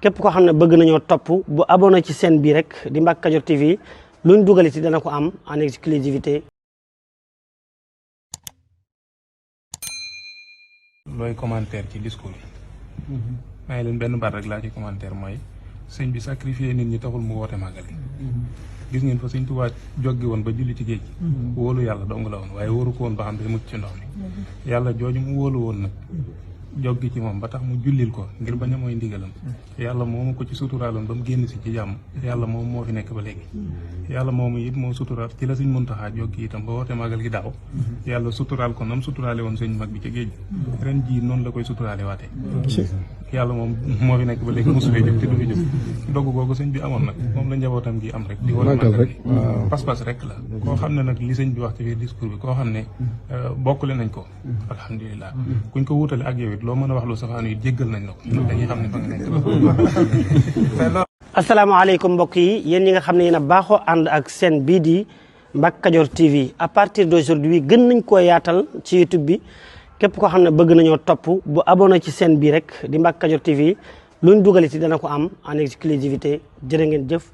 képp koo xam ne bëgg nañoo topp bu abonné ci chaîne bii rek di Mbacke Kadior TV luñ dugal ci dana ko am en exclusivité. looy commentaire ci discours yi. maa ngi leen benn baat rek laa ci commentaire mooy sëñ bi sacrifié nit ñi taxul mu woote màggal gis ngeen fa sëñ Tuubaa joggi woon ba julli ci géej gi. wóolu yàlla dong la woon waaye wóoru ko woon ba xam day mucc ci ndox mi. yàlla jooju mu wóolu woon nag joggi ci moom ba tax mu jullil ko ngir bañ a mooy ndigalam. yàlla moomu ko ci suturaaloon ba mu génn si ci jàmm. yàlla moom moo fi nekk ba léegi. yàlla moomu it moo suturaal ci la sëñ Muntaxaa joggi itam ba woote màggal gi daaw. yàlla suturaal ko nam suturaale woon sëñ mag bi ci géej gi. ren jii noonu la koy suturaale waatee. yàlla moom moo fi nekk ba léegi mosu fee jóg te du fi jóg dogu googu sëñ bi amoon nag moom la njabootam gi am rek di woote màggal gi pas-pas rek la koo xam ne nag li sëñ bi wax ci biir discours bi koo xam ne bokkule nañ ko alhamdulilah kuñ ko wutale ak yow it loo mën a wax lu safaanu it jéggal nañ la ko dañuy xam ne fa nga nekk. asalaamaaleykum mbokk yi yéen ñi nga xam ne yéen a baaxoo ànd ak chaîne bii di Mbacke Kadior TV à partir d'aujourd'hui gën nañ koo yaatal ci YouTube bi képp koo xam ne bëgg nañoo topp bu abonné ci chaîne bii rek di Mbacke Kadior TV luñ dugal ci dana ko am en exclusivité jërë ngeen jëf.